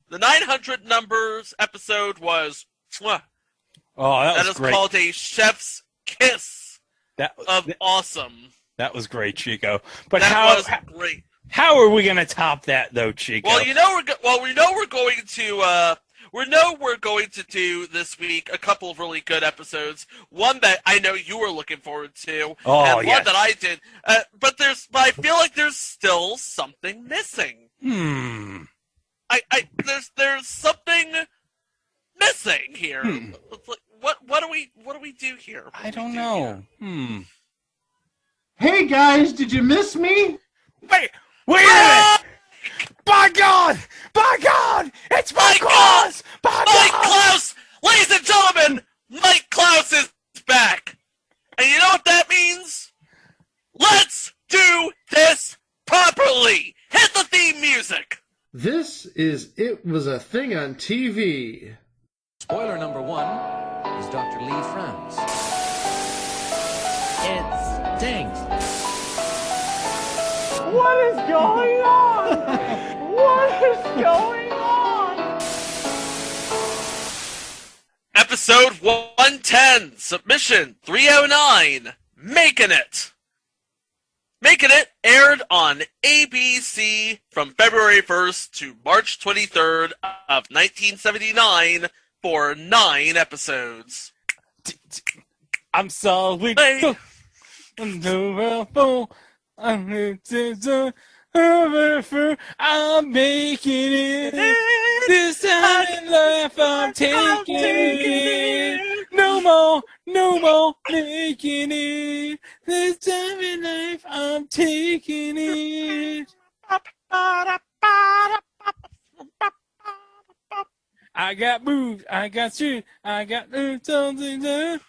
The 900 numbers episode was... Mwah, Oh, that was great. That is called a chef's kiss of awesome. That was great, Chico. But that was great. How are we going to top that, though, Chico? Well, we know we're going to do this week a couple of really good episodes. One that I know you were looking forward to, and one that I did. But I feel like there's still something missing. There's something missing here. It's like, what do we do here? I don't know. Hey guys, did you miss me? Wait a minute! By God! It's Mike Klaus! Mike Klaus! Ladies and gentlemen, Mike Klaus is back! And you know what that means? Let's do this properly! Hit the theme music! This is It Was a Thing on TV. Spoiler number 1 is Dr. Lee Franz. It stinks. What is going on? What is going on? Episode 110, submission 309, Makin It. Makin It aired on ABC from February 1st to March 23rd of 1979 for 9 episodes. I'm sorry. I'm making it. This time in life I'm taking it. No more making it. This time in life I'm taking it. I got moves, I got shoes, I got something to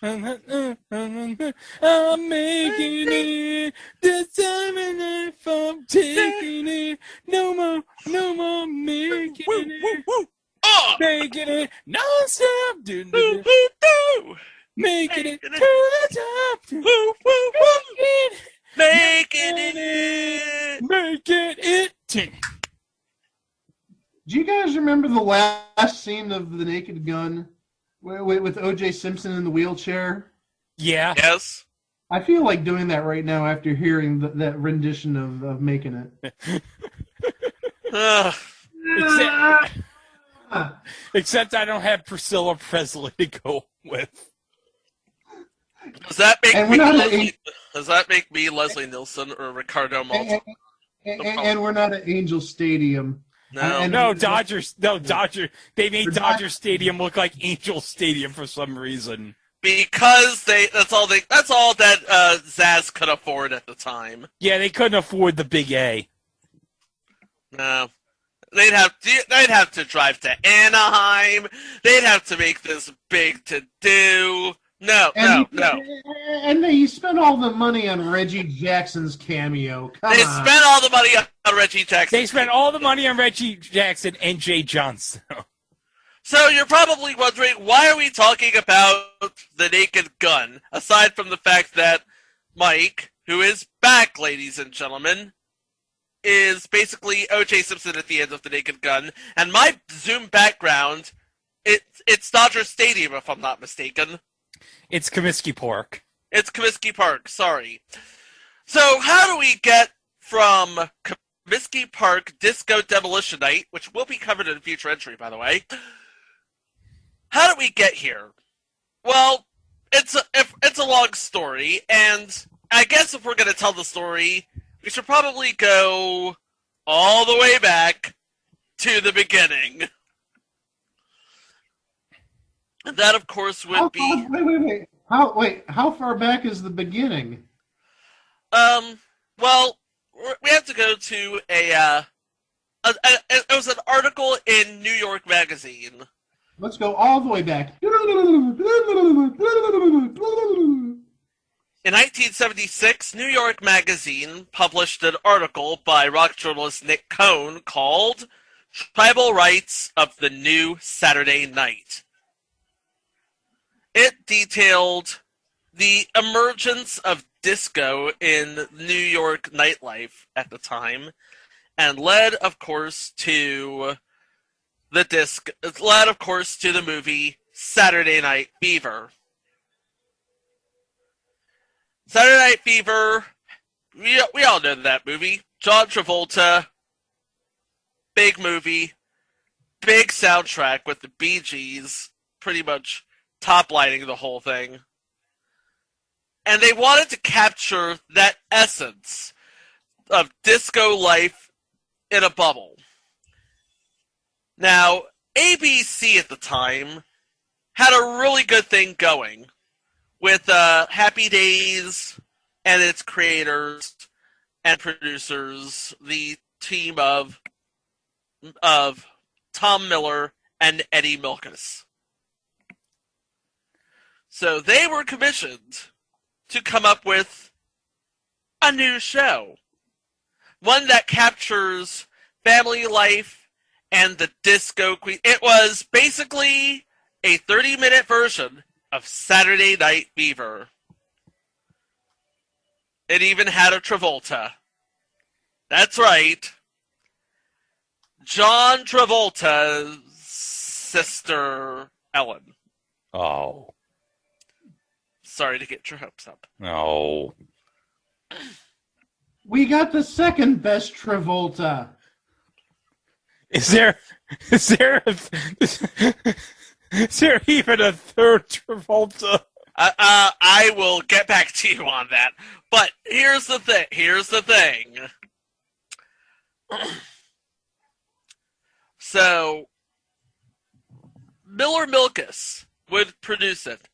I'm making it. This time in life I'm taking it. No more making it. Making it non-stop. Making it to the top. Making it. Do you guys remember the last scene of The Naked Gun with O.J. Simpson in the wheelchair? Yeah. Yes. I feel like doing that right now after hearing that rendition of Making It. Except I don't have Priscilla Presley to go with. Does that make me Leslie Nielsen or Ricardo Malta? And we're not at Angel Stadium. No. Dodgers. They made Dodger Stadium look like Angel Stadium for some reason. Because that's all that Zaz could afford at the time. Yeah, they couldn't afford the big A. No. They'd have to drive to Anaheim. They'd have to make this big to do. No. And they spent all the money on Reggie Jackson's cameo. They spent all the money on Reggie Jackson. They spent all the money on Reggie Jackson and Jay Johnson. So you're probably wondering, why are we talking about The Naked Gun, aside from the fact that Mike, who is back, ladies and gentlemen, is basically O.J. Simpson at the end of The Naked Gun, and my Zoom background, it's Dodger Stadium, if I'm not mistaken. It's Comiskey Park. It's Comiskey Park, sorry. So how do we get from Comiskey Park Disco Demolition Night, which will be covered in a future entry, by the way, how do we get here? Well, it's a long story, and I guess if we're going to tell the story, we should probably go all the way back to the beginning. And that, of course, would be... Wait. How far back is the beginning? Well, we have to go to it was an article in New York Magazine. Let's go all the way back. In 1976, New York Magazine published an article by rock journalist Nick Cohn called Tribal Rights of the New Saturday Night. It detailed the emergence of disco in New York nightlife at the time, and led, of course, to the disc led, of course, to the movie Saturday Night Fever. Saturday Night Fever, we all know that movie. John Travolta, big movie, big soundtrack with the Bee Gees pretty much top-lining the whole thing. And they wanted to capture that essence of disco life in a bubble. Now, ABC at the time had a really good thing going with Happy Days and its creators and producers, the team of Tom Miller and Eddie Milkis. So they were commissioned to come up with a new show. One that captures family life and the disco queen. It was basically a 30-minute version of Saturday Night Fever. It even had a Travolta. That's right. John Travolta's sister, Ellen. Oh. Sorry to get your hopes up. No. We got the second best Travolta. Is there even a third Travolta? I will get back to you on that. But here's the thing. So, Miller-Milkis would produce it,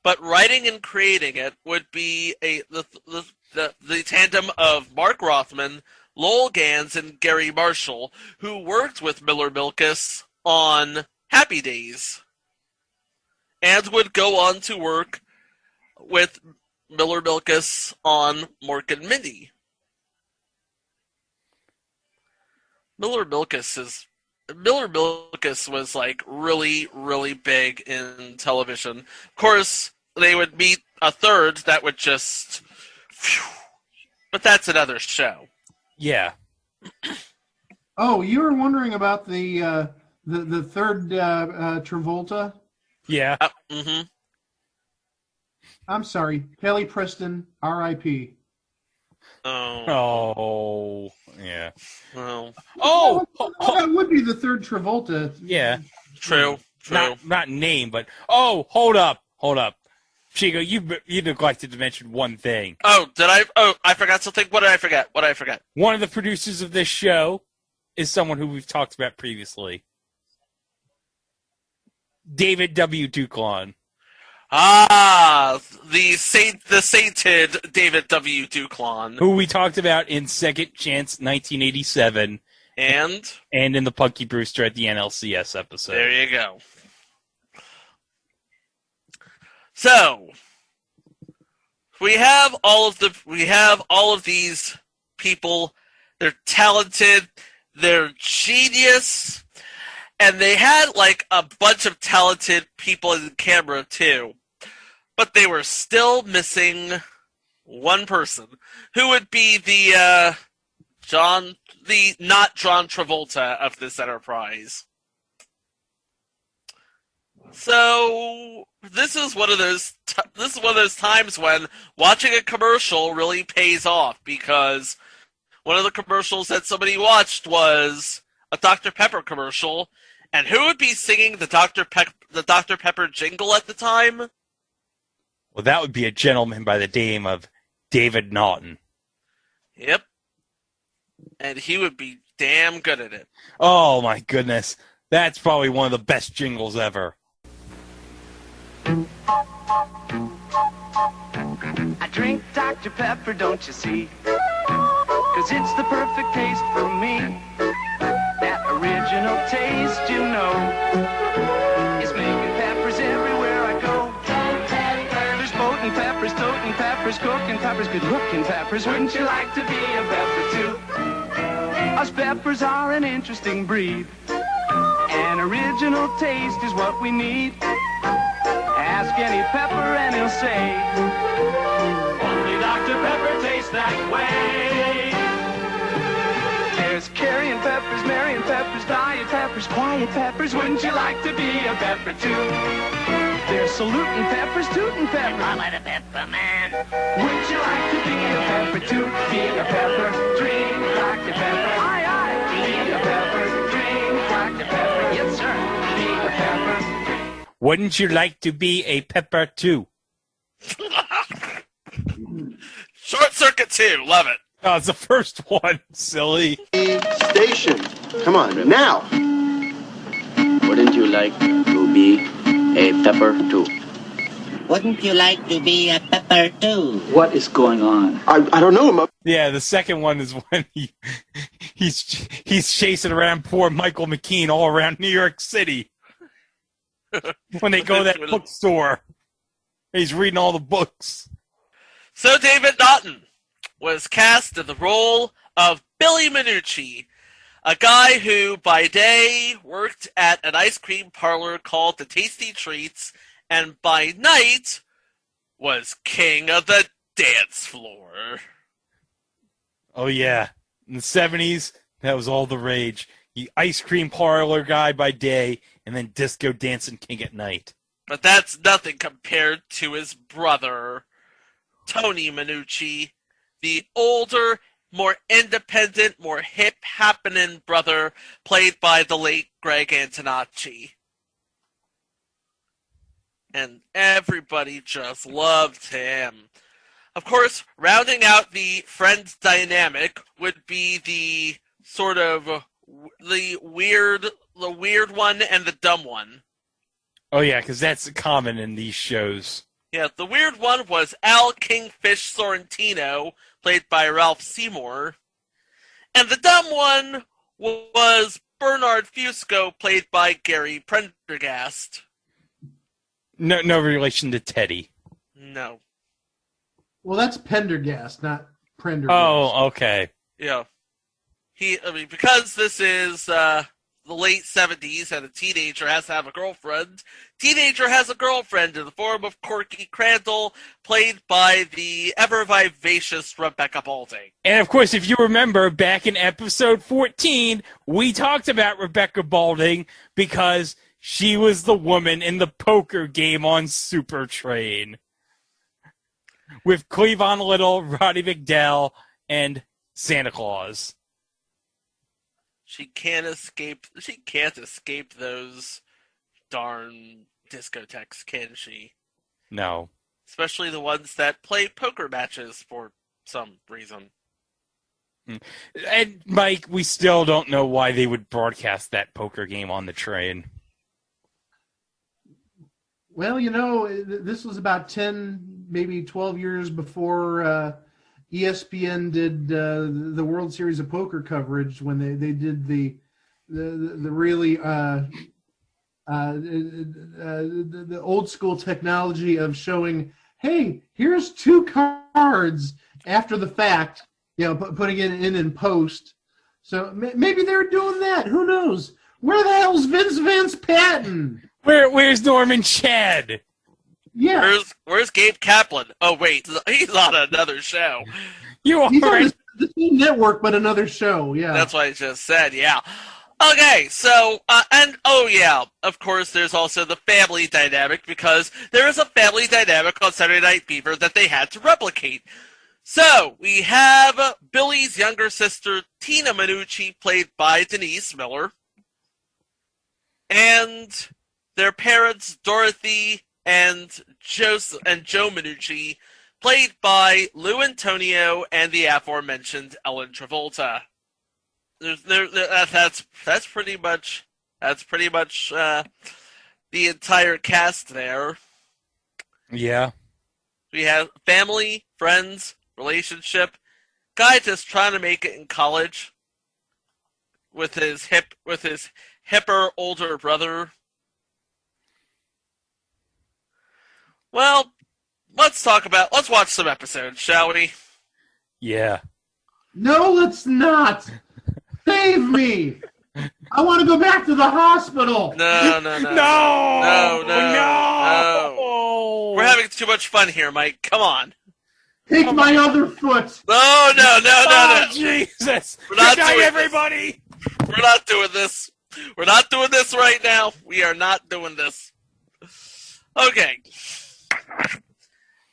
but writing and creating it would be the tandem of Mark Rothman, Lowell Gans, and Gary Marshall, who worked with Miller-Milkis on Happy Days, and would go on to work with Miller-Milkis on Mork and Mindy. Miller-Milkis was like really, really big in television. Of course, they would meet a third that would just... But that's another show. Yeah. Oh, you were wondering about the third Travolta? Yeah. Mm-hmm. I'm sorry, Kelly Preston, R.I.P. Oh. Yeah. Well. Oh. That would be the third Travolta. Yeah. True. Not name, but hold up. Chico, you neglected to mention one thing. Oh, did I? Oh, I forgot something. What did I forget? One of the producers of this show is someone who we've talked about previously. David W. Duclon. Ah, the sainted David W. Duclon. Who we talked about in Second Chance 1987. And in the Punky Brewster at the NLCS episode. There you go. So, we have all of these people. They're talented, they're genius, and they had like a bunch of talented people in the camera too. But they were still missing one person, who would be the not John Travolta of this enterprise. So this is one of those times when watching a commercial really pays off, because one of the commercials that somebody watched was a Dr. Pepper commercial, and who would be singing the Dr. Pepper jingle at the time? Well, that would be a gentleman by the name of David Naughton. Yep. And he would be damn good at it. Oh my goodness. That's probably one of the best jingles ever. I drink Dr. Pepper, don't you see? 'Cause it's the perfect taste for me. That original taste, you know, is making peppers everywhere I go. There's boating peppers, toting peppers, cooking peppers, good-looking peppers. Wouldn't you like to be a pepper too? Us peppers are an interesting breed. An original taste is what we need. Ask any pepper and he'll say, only Dr. Pepper tastes that way. There's carrying Cayenne peppers, Marion peppers, Diet peppers, quiet peppers. Wouldn't you like to be a pepper too? There's saluting peppers, tooting peppers. I'm a pepper man. Wouldn't you like to be a pepper too? Being a pepper, drink Dr. Pepper. Aye, aye. Being a pepper, drink Dr. Pepper. Yes, sir. Being a pepper. Wouldn't you like to be a pepper too? Short Circuit 2, love it. Oh, it's the first one, silly. Station. Come on, now. Wouldn't you like to be a pepper too? Wouldn't you like to be a pepper too? What is going on? I don't know. Yeah, the second one is when he's chasing around poor Michael McKean all around New York City. When they go to that bookstore. He's reading all the books. So David Naughton was cast in the role of Billy Minucci, a guy who by day worked at an ice cream parlor called the Tasty Treats, and by night was king of the dance floor. Oh, yeah. In the 70s, that was all the rage. The ice cream parlor guy by day, and then disco dancing king at night. But that's nothing compared to his brother, Tony Minucci, the older, more independent, more hip-happening brother played by the late Greg Antonacci. And everybody just loved him. Of course, rounding out the friend dynamic would be the sort of the weird one and the dumb one. Oh, yeah, because that's common in these shows. Yeah, the weird one was Al Kingfish Sorrentino, played by Ralph Seymour. And the dumb one was Bernard Fusco, played by Gary Prendergast. No relation to Teddy. No. Well, that's Pendergast, not Prendergast. Oh, okay. Yeah. Because this is the late 70s and a teenager has to have a girlfriend. Teenager has a girlfriend in the form of Corky Crandall, played by the ever-vivacious Rebecca Balding. And, of course, if you remember, back in episode 14, we talked about Rebecca Balding because she was the woman in the poker game on Super Train. With Cleavon Little, Roddy McDowell, and Santa Claus. She can't escape those darn discotheques, can she? No. Especially the ones that play poker matches for some reason. And, Mike, we still don't know why they would broadcast that poker game on the train. Well, this was about 10, maybe 12 years before ESPN did the World Series of Poker coverage when they did the really the old school technology of showing, hey, here's two cards after the fact, putting it in post. So maybe they're doing that. Who knows? Where the hell's Vince Patton? Where's Norman Chad? Yeah. Where's Gabe Kaplan? Oh, wait. He's on another show. He's on the same network, but another show. Yeah. That's what I just said. Yeah. Okay. So, of course, there's also the family dynamic because there is a family dynamic on Saturday Night Fever that they had to replicate. So, we have Billy's younger sister, Tina Minucci, played by Denise Miller. And their parents, Dorothy and Joe Minucci, played by Lou Antonio and the aforementioned Ellen Travolta. That's pretty much the entire cast there. Yeah. We have family, friends, relationship, guy just trying to make it in college with his hipper older brother. Well, let's watch some episodes, shall we? Yeah. No, let's not. Save me. I want to go back to the hospital. No. No. We're having too much fun here, Mike. Come on. Take my other foot. No. Oh, Jesus. We're not Good night, doing everybody. This. We're not doing this. We're not doing this right now. We are not doing this. Okay.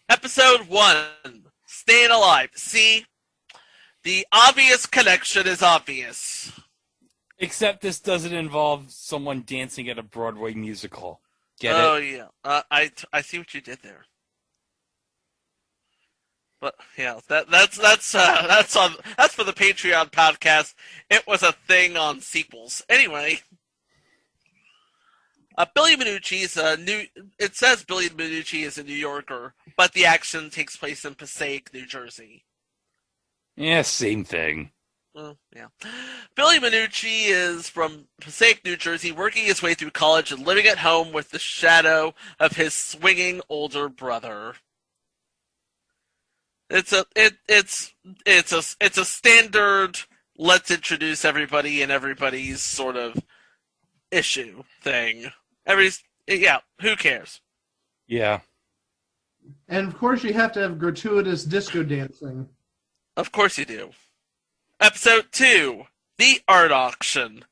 Episode 1. Staying alive. See? The obvious connection is obvious. Except this doesn't involve someone dancing at a Broadway musical. Get it? Oh, yeah. I see what you did there. But yeah, that's for the Patreon podcast. It was a thing on sequels. Anyway, Billy Minucci's it says Billy Minucci is a New Yorker, but the action takes place in Passaic, New Jersey. Yeah, same thing. Yeah. Billy Minucci is from Passaic, New Jersey, working his way through college and living at home with the shadow of his swinging older brother. It's a standard let's introduce everybody and everybody's sort of issue thing. Who cares? Yeah. And of course you have to have gratuitous disco dancing. Of course you do. Episode 2, The Art Auction.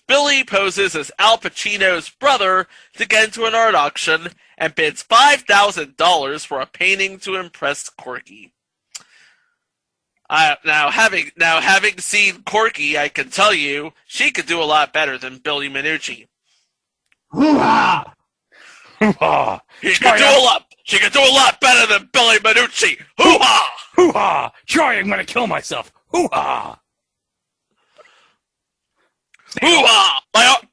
Billy poses as Al Pacino's brother to get into an art auction and bids $5,000 for a painting to impress Corky. Now having seen Corky, I can tell you she could do a lot better than Billy Minucci. Hoo-ha! Hoo-ha! She could do a lot better than Billy Minucci. Hoo-ha! Hoo-ha! Sorry, I'm gonna kill myself. Hoo-ha! Hoo-ha!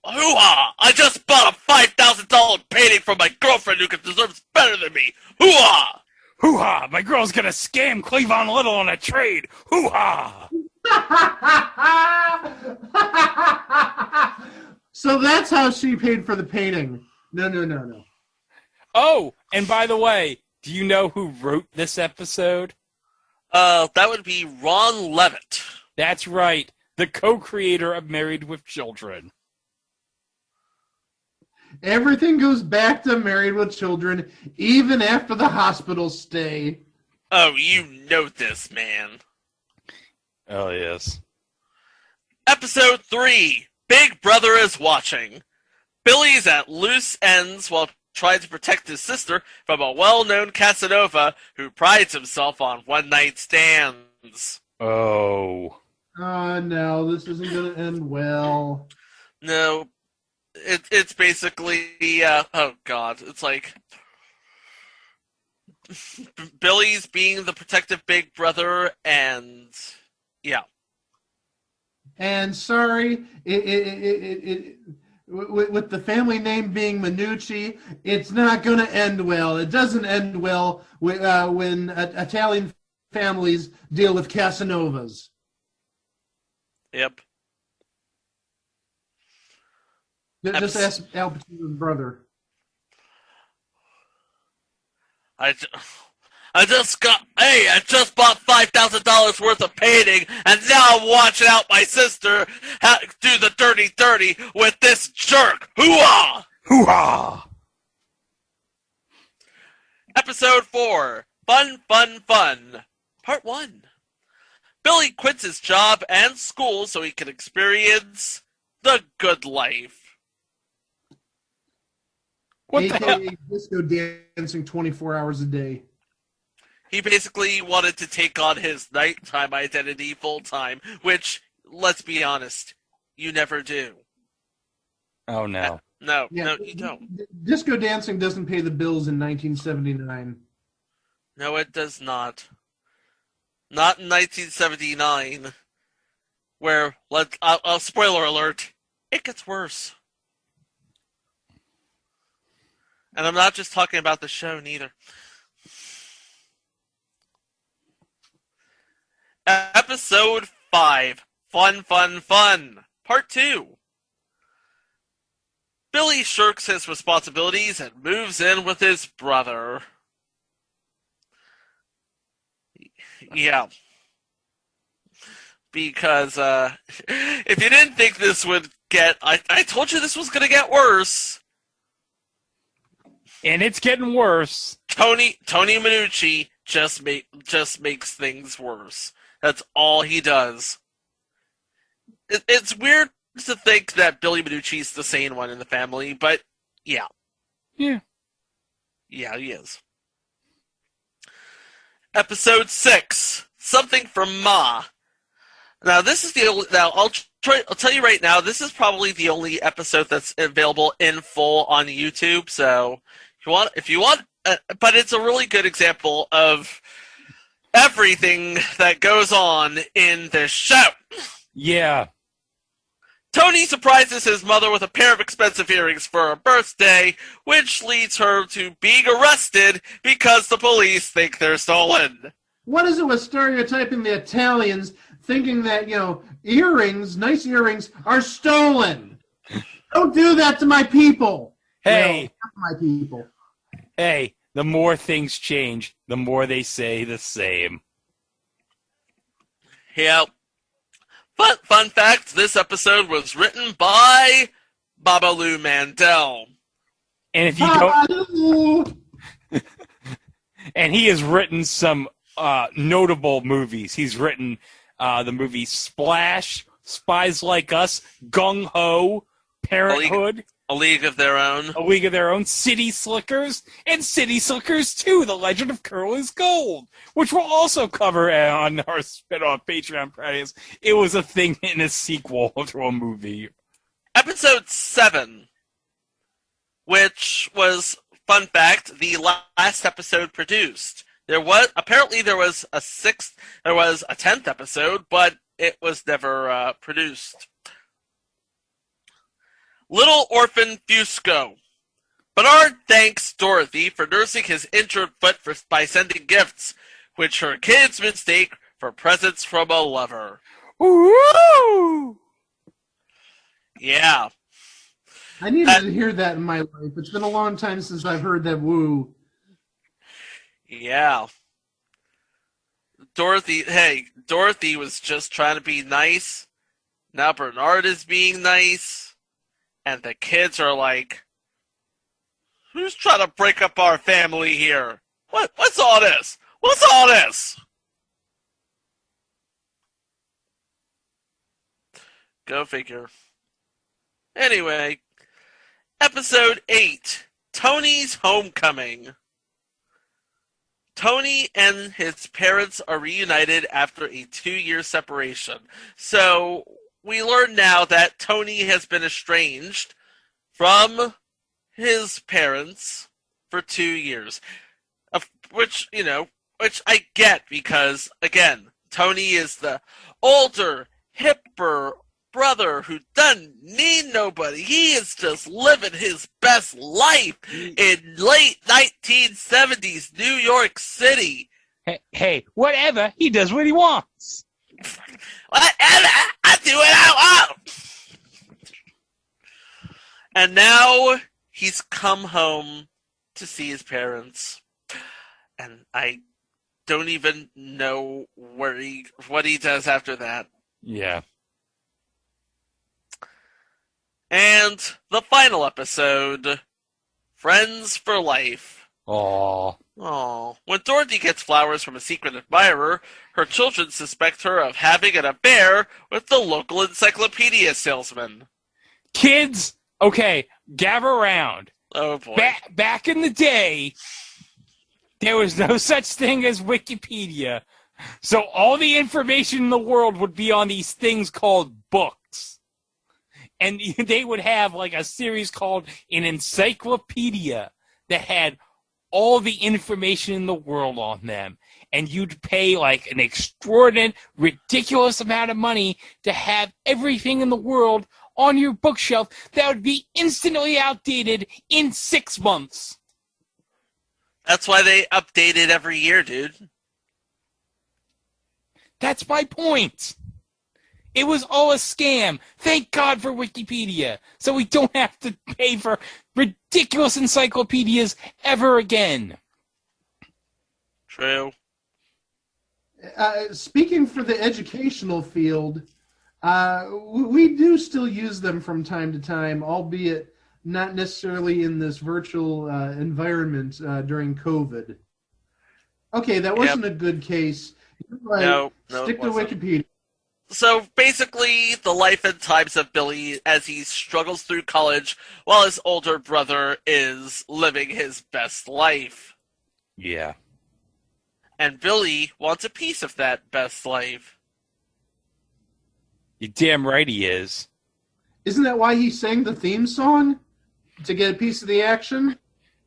Hoo-ha! I just bought a $5,000 painting from my girlfriend who deserves better than me. Hoo-ha! Hoo-ha! My girl's gonna scam Cleavon Little on a trade. Hoo-ha! So that's how she paid for the painting. No. Oh, and by the way, do you know who wrote this episode? That would be Ron Levitt. That's right. The co-creator of Married with Children. Everything goes back to Married with Children, even after the hospital stay. Oh, you know this, man. Oh, yes. Episode 3, Big Brother is Watching. Billy's at loose ends while trying to protect his sister from a well-known Casanova who prides himself on one-night stands. Oh. No, this isn't going to end well. No, it's basically, oh god, it's like Billy's being the protective big brother, and yeah. And sorry, with the family name being Minucci, it's not going to end well. It doesn't end well when Italian families deal with Casanovas. Yep. Just ask Al Pacino's brother. I just bought $5,000 worth of painting, and now I'm watching out my sister do the dirty 30 with this jerk. Hoo-ah! Hoo-ha! Episode 4, Fun, Part 1. Billy quits his job and school so he can experience the good life. What the hell? AKA disco dancing 24 hours a day. He basically wanted to take on his nighttime identity full-time, which, let's be honest, you never do. Oh, no. No, Yeah, no, you don't. Disco dancing doesn't pay the bills in 1979. No, it does not. Not in 1979, where, spoiler alert, it gets worse. And I'm not just talking about the show, neither. Episode 5, Fun, Part 2. Billy shirks his responsibilities and moves in with his brother. Yeah. Because, if you didn't think this would get... I told you this was going to get worse. And it's getting worse. Tony Minucci just makes things worse. That's all he does. it's weird to think that Billy Minucci's the sane one in the family, but yeah. Yeah. Yeah, he is. Episode 6, Something from Ma. Now, this is the only... Now, I'll tell you right now, this is probably the only episode that's available in full on YouTube, so if you want, but it's a really good example of everything that goes on in this show. Yeah. Tony surprises his mother with a pair of expensive earrings for her birthday, which leads her to being arrested because the police think they're stolen. What is it with stereotyping the Italians, thinking that, earrings, nice earrings, are stolen? Don't do that to my people. Hey. My people. Hey, the more things change, the more they say the same. Yep. But fun fact, this episode was written by Babalu Mandel. And if you don't... And he has written some notable movies. He's written the movie Splash, Spies Like Us, Gung Ho, Parenthood. A League of Their Own. A League of Their Own, City Slickers, and City Slickers 2, The Legend of Curly's Gold, which we'll also cover on our spin-off Patreon prize. It was a thing in a sequel to a movie. Episode 7, which was, fun fact, the last episode produced. There was a 10th episode, but it was never produced. Little Orphan Fusco. Bernard thanks Dorothy for nursing his injured foot by sending gifts, which her kids mistake for presents from a lover. Woo! Yeah. I needed to hear that in my life. It's been a long time since I've heard that woo. Yeah. Dorothy was just trying to be nice. Now Bernard is being nice. And the kids are like, who's trying to break up our family here? What's all this? What's all this? Go figure. Anyway, episode 8, Tony's Homecoming. Tony and his parents are reunited after a 2-year separation. So we learn now that Tony has been estranged from his parents for 2 years. Which I get because, again, Tony is the older, hipper brother who doesn't need nobody. He is just living his best life in late 1970s New York City. Hey, whatever. He does what he wants. Whatever, I do what I want. And now he's come home to see his parents. And I don't even know what he does after that. Yeah. And the final episode, Friends for Life. Aww. When Dorothy gets flowers from a secret admirer, her children suspect her of having an affair with the local encyclopedia salesman. Kids, okay, gather around. Oh boy. Back in the day, there was no such thing as Wikipedia. So all the information in the world would be on these things called books. And they would have like a series called an encyclopedia that had all the information in the world on them. And you'd pay like an extraordinary, ridiculous amount of money to have everything in the world on your bookshelf that would be instantly outdated in 6 months. That's why they update it every year, dude. That's my point. It was all a scam. Thank God for Wikipedia. So we don't have to pay for ridiculous encyclopedias ever again. True. Speaking for the educational field, we do still use them from time to time, albeit not necessarily in this virtual environment during COVID. Okay, that wasn't a good case. No, stick it to wasn't. Wikipedia. So basically, the life and times of Billy as he struggles through college while his older brother is living his best life. Yeah. And Billy wants a piece of that best life. You're damn right he is. Isn't that why he sang the theme song? To get a piece of the action?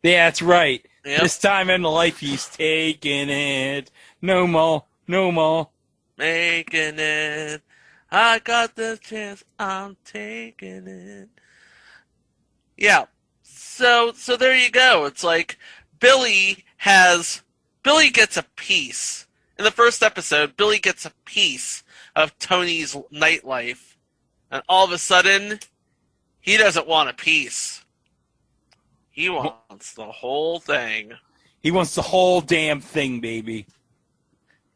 Yeah, that's right. Yep. This time in life, he's taking it. No more, no more. Making it. I got the chance. I'm taking it. Yeah. So there you go. It's like Billy gets a piece. In the first episode, Billy gets a piece of Tony's nightlife. And all of a sudden, he doesn't want a piece. He wants the whole thing. He wants the whole damn thing, baby.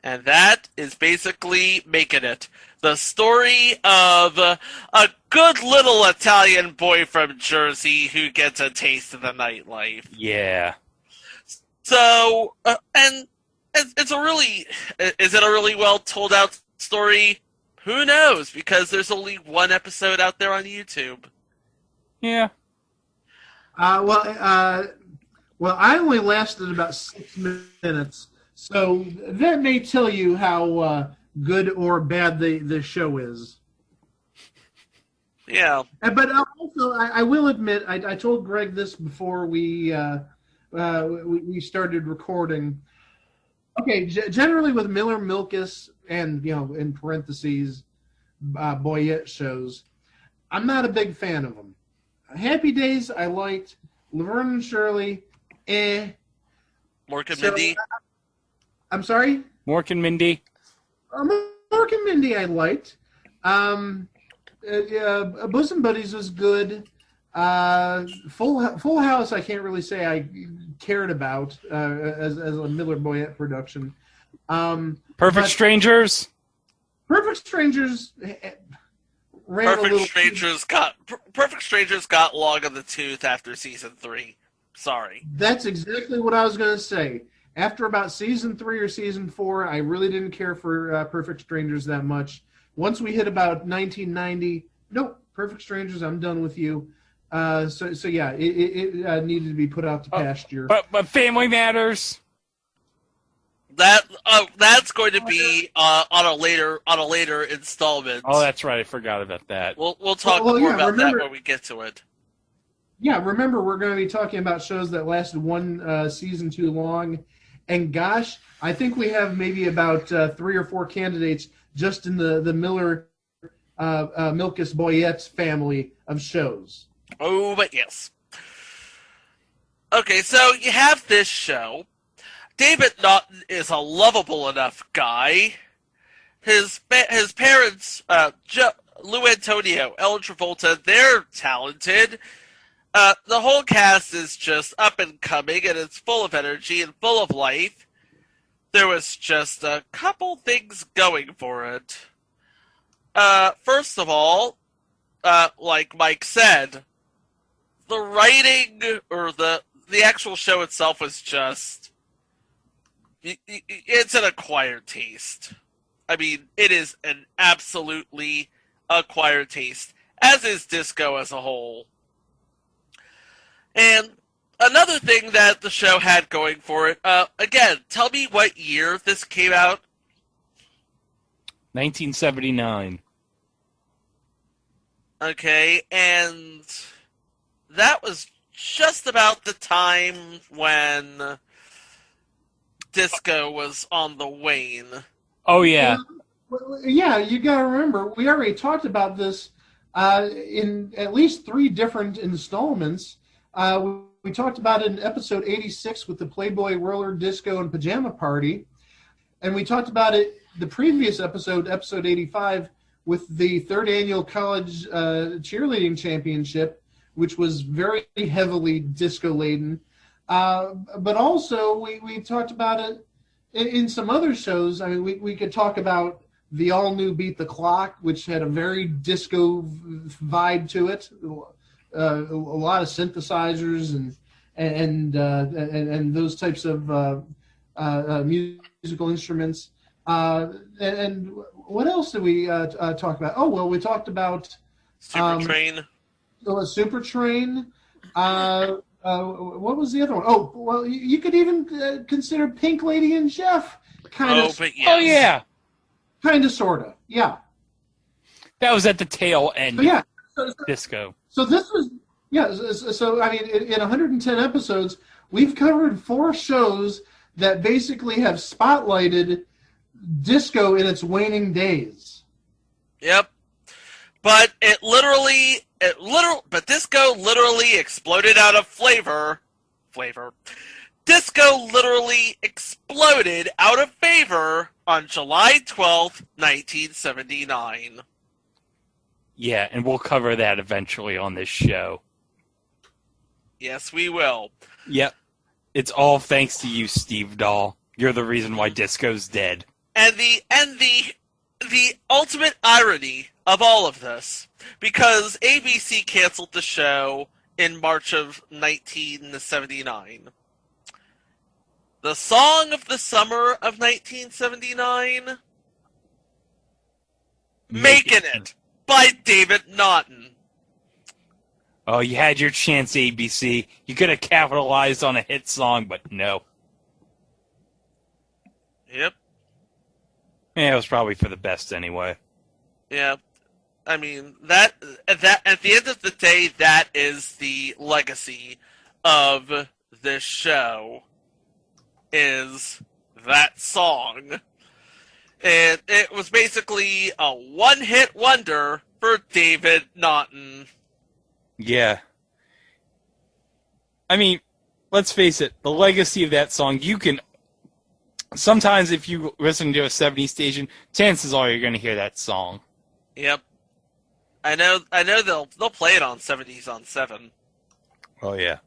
And that is basically Makin' It. The story of a good little Italian boy from Jersey who gets a taste of the nightlife. Yeah. So, and it's is it a really well told out story? Who knows? Because there's only one episode out there on YouTube. Yeah. Well, I only lasted about 6 minutes, so that may tell you how good or bad the show is. Yeah. But also, I will admit, I told Greg this before we started recording. Okay, generally with miller-milkis and, in parentheses, boyett shows, I'm not a big fan of them. Happy Days, I liked. Laverne and Shirley, Mork and Mindy? I'm sorry? Mork and Mindy? Mork and Mindy I liked. Bosom Buddies was good. Full House I can't really say I cared about as a Miller-Boyett production. Perfect Strangers? Perfect Strangers Perfect Strangers got long in the tooth after season 3. Sorry. That's exactly what I was going to say. After about season 3 or season 4, I really didn't care for Perfect Strangers that much. Once we hit about 1990, nope, Perfect Strangers, I'm done with you. So yeah, it needed to be put out to pasture. But Family Matters. That's going to be on a later installment. Oh, that's right. I forgot about that. We'll talk more about that when we get to it. Yeah, remember we're going to be talking about shows that lasted one season too long, and gosh, I think we have maybe about 3 or 4 candidates just in the Miller-milkis Boyett family of shows. Oh, but yes. Okay, so you have this show. David Naughton is a lovable enough guy. His parents, Lou Antonio, Ellen Travolta, they're talented. The whole cast is just up and coming, and it's full of energy and full of life. There was just a couple things going for it. First of all, like Mike said, the writing or the actual show itself was just... It's an acquired taste. I mean, it is an absolutely acquired taste, as is disco as a whole. And another thing that the show had going for it, again, tell me what year this came out. 1979. Okay, and that was just about the time when disco was on the wane. Oh, yeah. Yeah, you got to remember, we already talked about this in at least 3 different installments. We talked about it in episode 86 with the Playboy Roller Disco and Pajama Party. And we talked about it the previous episode 85, with the 3rd annual college cheerleading championship, which was very heavily disco-laden. But also, we talked about it in some other shows. I mean, we could talk about the all-new Beat the Clock, which had a very disco vibe to it. A lot of synthesizers and those types of musical instruments. And what else did we talk about? Oh, well, we talked about Supertrain. Supertrain. What was the other one? Oh, well, you could even consider Pink Lady and Jeff. But yes. Oh, yeah. Kind of, sort of. Yeah. That was at the tail end. So, yeah. Disco. So this was, yeah. So, I mean, in 110 episodes, we've covered 4 shows that basically have spotlighted disco in its waning days. Yep. But but disco literally exploded out of flavor. Disco literally exploded out of favor on July 12th, 1979. Yeah, and we'll cover that eventually on this show. Yes, we will. Yep. It's all thanks to you, Steve Dahl. You're the reason why disco's dead. And the ultimate irony of all of this, because ABC canceled the show in March of 1979. The song of the summer of 1979, Makin' It, by David Naughton. Oh, you had your chance, ABC. You could have capitalized on a hit song, but no. Yep. Yeah, it was probably for the best anyway. Yeah. I mean, that at the end of the day, that is the legacy of this show, is that song. And it was basically a one-hit wonder for David Naughton. Yeah. I mean, let's face it, the legacy of that song, you can... Sometimes if you listen to a 70s station, chances are you're going to hear that song. Yep. I know they'll play it on 70s on 7. Oh, yeah.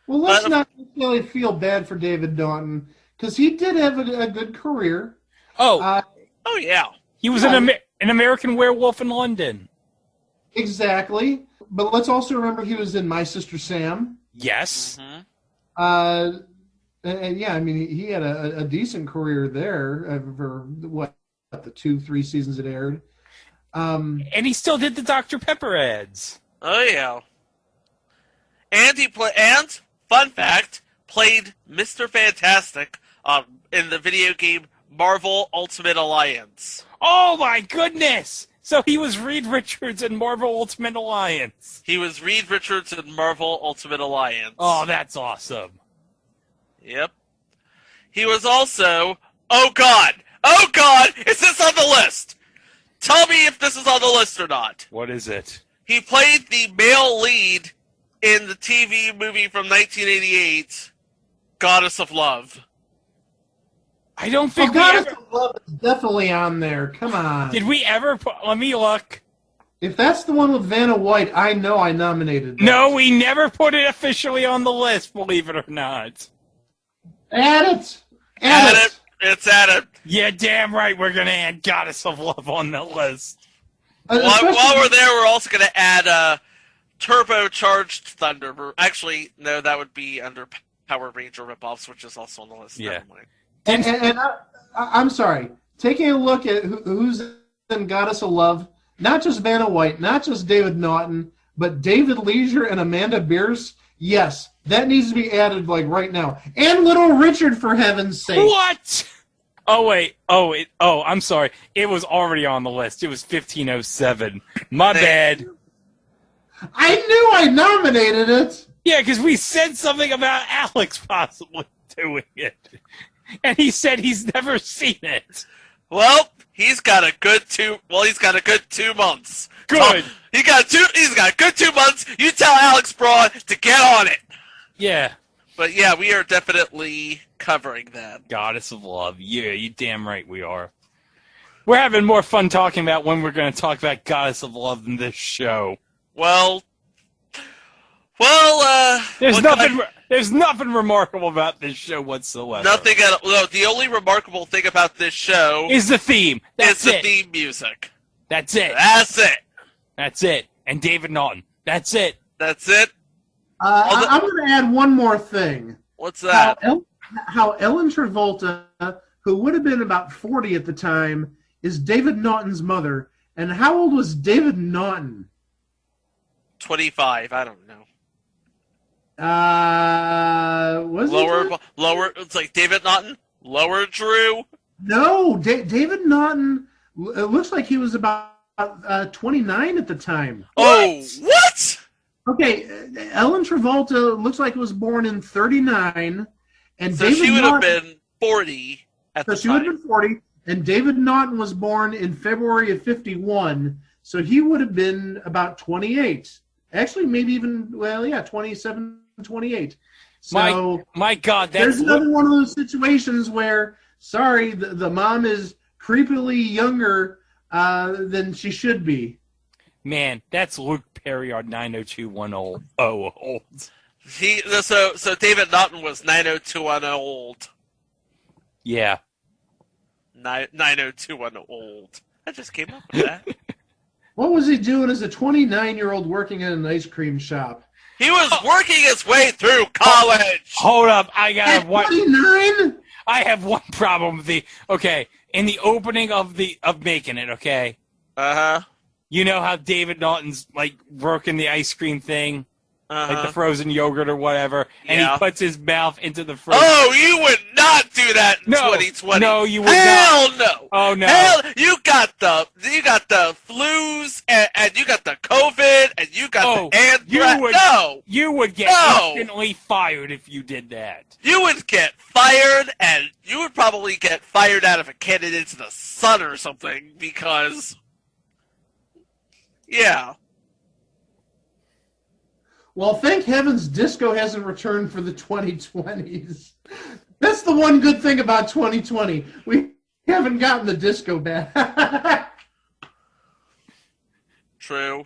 Well, let's not necessarily feel bad for David Naughton, because he did have a good career. Oh. Oh, yeah. He was an American Werewolf in London. Exactly. But let's also remember he was in My Sister Sam. Yes. Mm-hmm. And yeah, I mean, he had a decent career there for, what, the 2-3 seasons it aired. And he still did the Dr. Pepper ads. Oh, yeah. And and, fun fact, played Mr. Fantastic in the video game Marvel Ultimate Alliance. Oh, my goodness! So he was Reed Richards in Marvel Ultimate Alliance. He was Reed Richards in Marvel Ultimate Alliance. Oh, that's awesome. Yep. He was also... Oh, God! Oh, God! Is this on the list? Tell me if this is on the list or not. What is it? He played the male lead in the TV movie from 1988, Goddess of Love. I don't think Goddess of Love is definitely on there. Come on. Did we ever put... Let me look. If that's the one with Vanna White, I know I nominated that. No, we never put it officially on the list, believe it or not. Add it. Add it. It's added. Yeah, damn right we're going to add Goddess of Love on the list. While we're there, we're also going to add Turbocharged Thunderbird. Actually, no, that would be under Power Ranger ripoffs, which is also on the list. Yeah. Never mind. And I'm sorry. Taking a look at who's in Goddess of Love, not just Vanna White, not just David Naughton, but David Leisure and Amanda Bierce. Yes, that needs to be added like right now. And Little Richard, for heaven's sake. What? Oh, wait. Oh, I'm sorry. It was already on the list. It was 1507. My bad. I knew I nominated it. Yeah, because we said something about Alex possibly doing it. And he said he's never seen it. Well, he's got a good 2 months. Good. He's got a good 2 months. You tell Alex Braun to get on it. Yeah. But yeah, we are definitely covering that. Goddess of Love. Yeah, you damn right we are. We're having more fun talking about when we're going to talk about Goddess of Love in this show. Well, there's nothing remarkable about this show whatsoever. Nothing at all. No, the only remarkable thing about this show is the theme. That's is it. The theme music. That's it. That's it. That's it. And David Naughton. That's it. That's it. I'm going to add one more thing. What's that? How Ellen Travolta who would have been about 40 at the time, is David Naughton's mother. And how old was David Naughton? 25. I don't know. Was lower. It's like David Naughton. Lower Drew. No, David Naughton. It looks like he was about 29 at the time. Oh, what? Okay, Ellen Travolta looks like was born in 39, and So David she would have Naughton, been 40 at the so she time. would have been 40, and David Naughton was born in February of 51, so he would have been about 28. Actually, maybe even 27, 28. So my God, there's another one of those situations where, sorry, the mom is creepily younger than she should be. Man, that's Luke Perry on 90210 old. So David Naughton was 90210 old. Yeah. 90210 old. I just came up with that. What was he doing as a 29-year-old working in an ice cream shop? He was working his way through college. Hold up, I got At 29? I have one problem with in the opening of Making It, okay? Uh-huh. You know how David Naughton's like working the ice cream thing? Uh-huh. Like the frozen yogurt or whatever, and Yeah. he puts his mouth into the frozen. Oh, you would not do that in 2020. No, you would Hell not. no. Oh no. Hell, you got the flus and you got the COVID and you got the anthrax. You would get instantly fired if you did that. You would get fired, and you would probably get fired out of a cannon into the sun or something because, yeah. Well, thank heavens disco hasn't returned for the 2020s. That's the one good thing about 2020. We haven't gotten the disco back. True.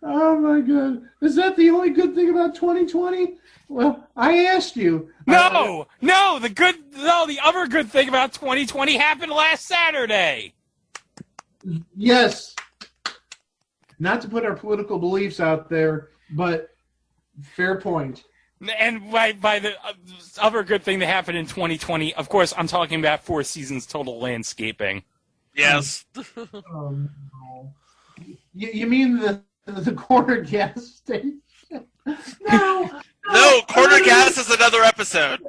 Oh, my God. Is that the only good thing about 2020? Well, I asked you. No, the other good thing about 2020 happened last Saturday. Yes. Not to put our political beliefs out there, but fair point. And by the other good thing that happened in 2020, of course, I'm talking about Four Seasons Total Landscaping. Yes. Oh, no. You mean the corner gas station? No. No, corner gas is another episode.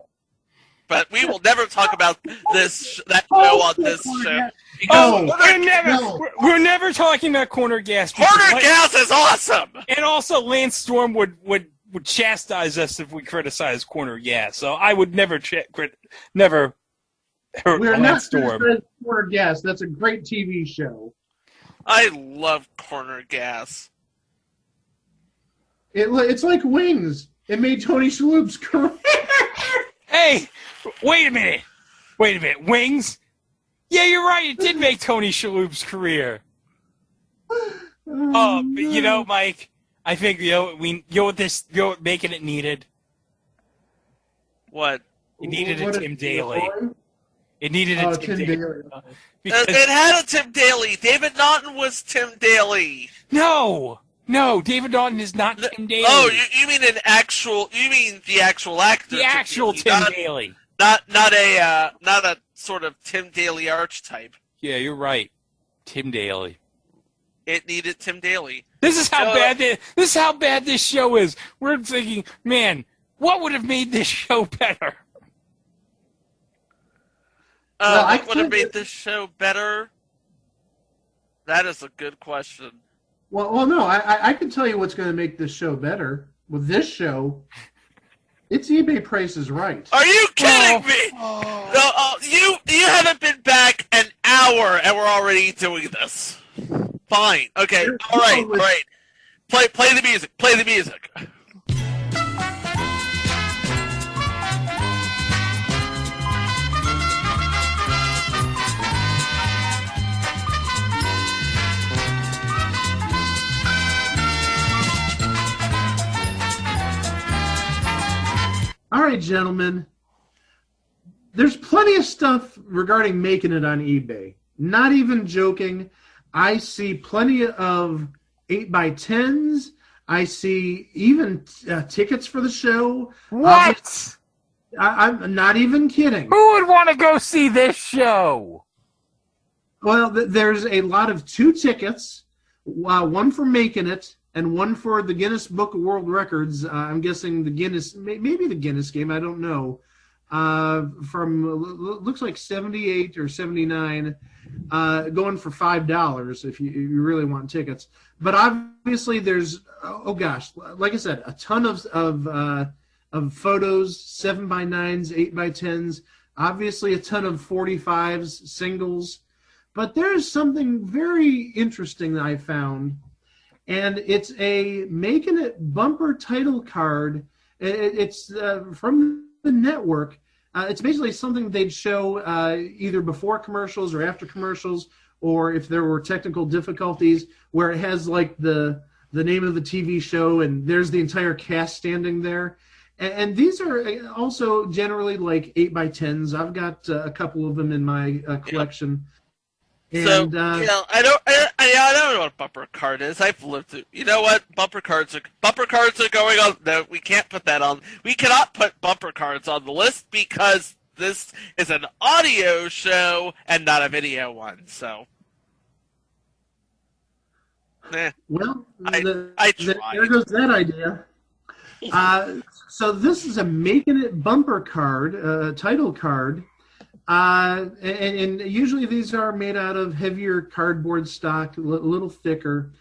But we will never talk about that show on this show. We're never talking about corner gas. Corner gas is awesome. And also, Lance Storm would chastise us if we criticize corner gas. So I would never hurt We're Lance not Storm. criticizing corner gas. That's a great TV show. I love corner gas. It's like Wings. It made Tony Shalhoub's career. Hey, wait a minute. Wings? Yeah, you're right. It did make Tony Shalhoub's career. But you know, Mike, I think what Making It needed. What? It needed a Tim Daly. It needed a Tim Daly. It had a Tim Daly. David Naughton was Tim Daly. No, David Naughton is not Tim Daly. Oh, you mean the actual actor? The actual Tim Daly. Not a sort of Tim Daly archetype. Yeah, you're right. Tim Daly. It needed Tim Daly. This is how bad this show is. We're thinking, man, what would have made this show better? What would have made this show better? That is a good question. Well, no, I can tell you what's going to make this show better. With this show, it's eBay Price is Right. Are you kidding me? No, you haven't been back an hour and we're already doing this. Fine. Okay. All right. Play the music. Play the music. All right, gentlemen. There's plenty of stuff regarding Making It on eBay. Not even joking. I see plenty of 8x10s. I see even tickets for the show. What? I'm not even kidding. Who would want to go see this show? Well, there's a lot of 2 tickets, one for Making It and one for the Guinness Book of World Records. I'm guessing the Guinness, maybe the Guinness game, I don't know. From looks like 78 or 79, going for $5 if you really want tickets. But obviously there's, oh gosh, like I said, a ton of photos, 7x9s, 8x10s, obviously a ton of 45s, singles. But there's something very interesting that I found, and it's a Making It bumper title card. It's from the network. It's basically something they'd show either before commercials or after commercials, or if there were technical difficulties, where it has like the name of the TV show and there's the entire cast standing there. And these are also generally like 8x10s. I've got a couple of them in my collection. And, I don't know what a bumper card is. I've lived through. You know what? Bumper cards are going on. No, we can't put that on. We cannot put bumper cards on the list because this is an audio show and not a video one. So, well, I tried. there goes that idea. So this is a Making It bumper card, title card. And usually these are made out of heavier cardboard stock, a little thicker.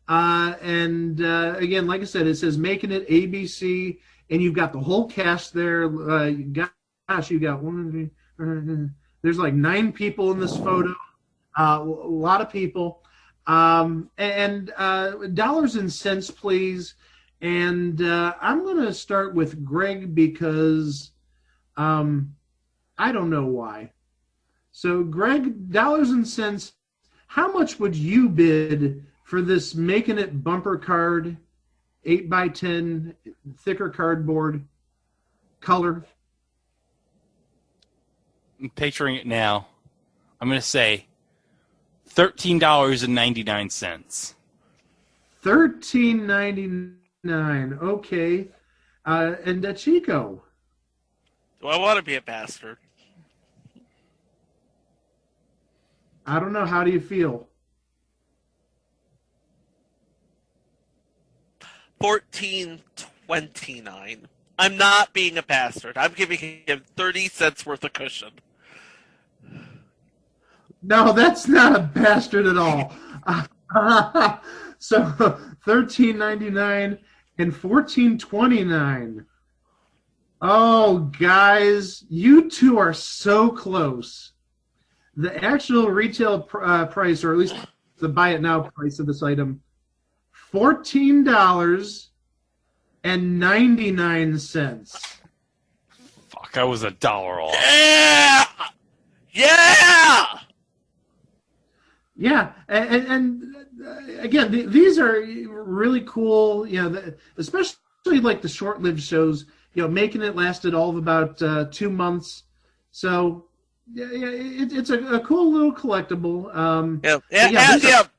And again, like I said, it says Making It ABC, and you've got the whole cast there. You got there's like 9 people in this photo, a lot of people. And dollars and cents, please. And I'm going to start with Greg because I don't know why. So, Greg, dollars and cents, how much would you bid for this Making It bumper card, 8x10, thicker cardboard, color? I'm picturing it now. I'm going to say $13.99. $13.99. Okay. And Chico. Do I want to be a bastard? I don't know. How do you feel? $14.29. I'm not being a bastard. I'm giving him 30 cents worth of cushion. No, that's not a bastard at all. So $13.99 and $14.29. Oh, guys, you two are so close. The actual retail price, or at least the buy it now price of this item, $14.99. Fuck, I was $1 off. Yeah! Yeah! Yeah, and again, these are really cool. You know, especially like the short-lived shows. You know, Making It lasted all of about 2 months, so yeah, it's a cool little collectible. Yeah.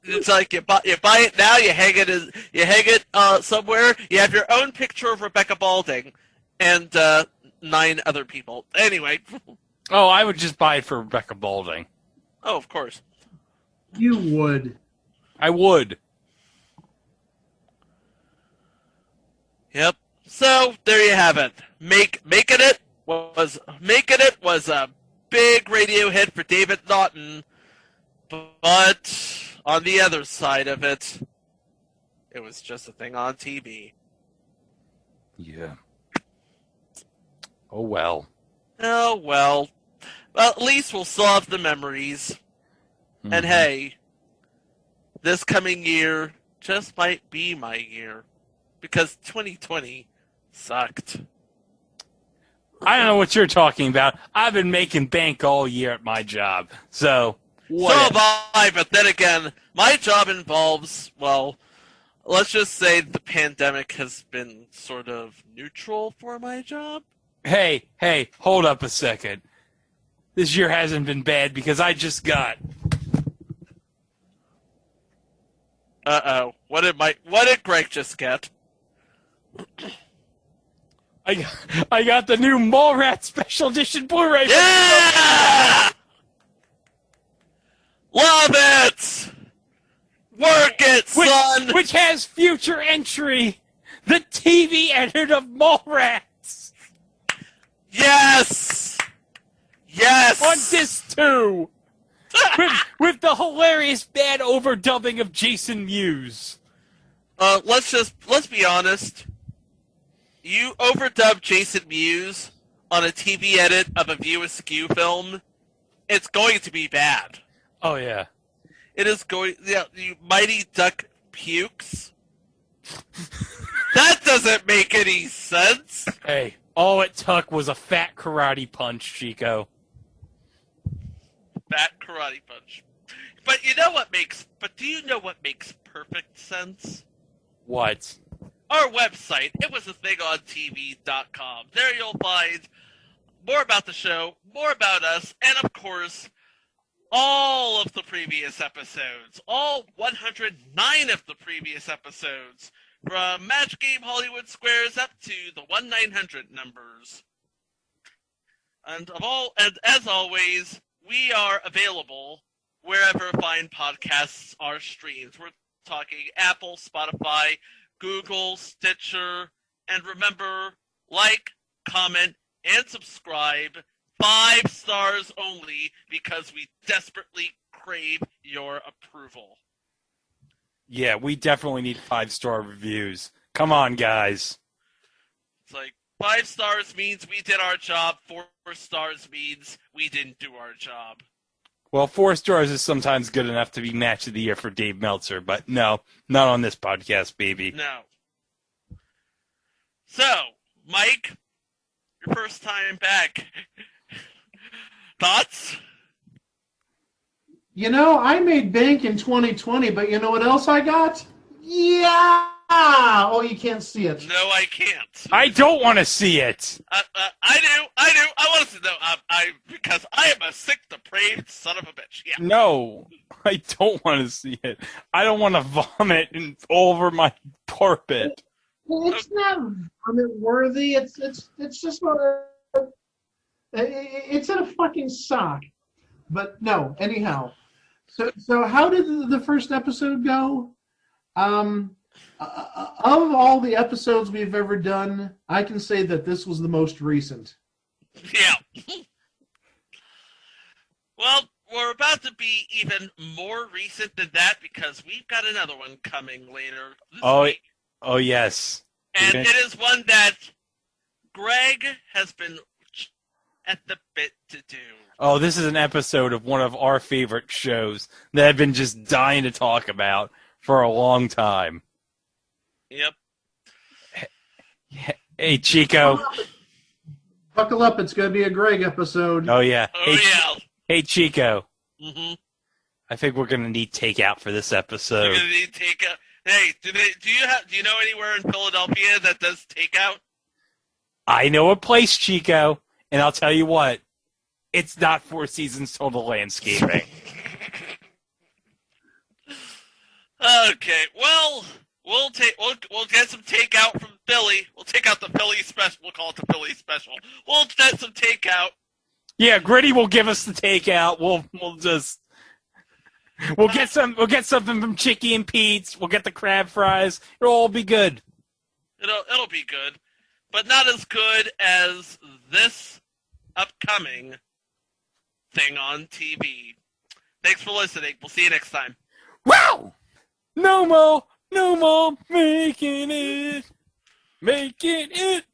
It's like you buy it now, you hang it somewhere. You have your own picture of Rebecca Balding and 9 other people. Anyway. Oh, I would just buy it for Rebecca Balding. Oh, of course. You would. I would. Yep. So there you have it. Making It was a big radio hit for David Naughton, but on the other side of it, it was just a thing on TV. Yeah. Oh well. Oh well. Well, at least we'll still have the memories. Mm-hmm. And hey, this coming year just might be my year, because 2020 sucked. I don't know what you're talking about. I've been making bank all year at my job. So have I, but then again, my job involves, well, let's just say the pandemic has been sort of neutral for my job. Hey, hold up a second. This year hasn't been bad because I just got... Uh-oh. What did Greg just get? I got the new Mallrats Special Edition Blu-ray. Yeah! Love it! Work it, son! Which has future entry, the TV edit of Mallrats. Yes! Yes! On disc 2. with the hilarious bad overdubbing of Jason Mewes. Let's be honest. You overdub Jason Mewes on a TV edit of a View Askew film, it's going to be bad. Oh, yeah. It is going... Yeah, you Mighty Duck pukes. That doesn't make any sense. Hey, all it took was a fat karate punch, Chico. Fat karate punch. But do you know what makes perfect sense? What? Our website, itwasathingontv.com. There you'll find more about the show, more about us, and of course, all of the previous episodes. All 109 of the previous episodes. From Match Game Hollywood Squares up to the 1-900 numbers. And as always, we are available wherever fine podcasts are streamed. We're talking Apple, Spotify, Google, Stitcher, and remember, like, comment, and subscribe. 5 stars only, because we desperately crave your approval. Yeah, we definitely need 5-star reviews. Come on, guys. It's like, 5 stars means we did our job, 4 stars means we didn't do our job. Well, 4 stars is sometimes good enough to be Match of the Year for Dave Meltzer, but no, not on this podcast, baby. No. So, Mike, your first time back. Thoughts? You know, I made bank in 2020, but you know what else I got? Yeah! Oh, you can't see it. No, I can't. I don't want to see it. I do. I want to know. Because I am a sick, depraved son of a bitch. Yeah. No, I don't want to see it. I don't want to vomit all over my carpet. It's not vomit worthy. It's just it's in a fucking sock. But no, anyhow. So how did the first episode go? Of all the episodes we've ever done, I can say that this was the most recent. Yeah. Well, we're about to be even more recent than that because we've got another one coming later this week. Oh, yes. And it is one that Greg has been at the bit to do. Oh, this is an episode of one of our favorite shows that I've been just dying to talk about for a long time. Yep. Hey, Chico. Buckle up, it's going to be a Greg episode. Oh, yeah. Yeah. Hey, Chico. Mm-hmm. I think we're going to need takeout for this episode. We're going to need takeout. Hey, do you know anywhere in Philadelphia that does takeout? I know a place, Chico, and I'll tell you what. It's not Four Seasons Total Landscaping. Okay, well, we'll get some takeout from Philly. We'll take out the Philly special. We'll call it the Philly special. We'll get some takeout. Yeah, Gritty will give us the takeout. We'll get something from Chicky and Pete's. We'll get the crab fries. It'll all be good. It'll be good, but not as good as this upcoming thing on TV. Thanks for listening. We'll see you next time. Wow! No more making it. Making it.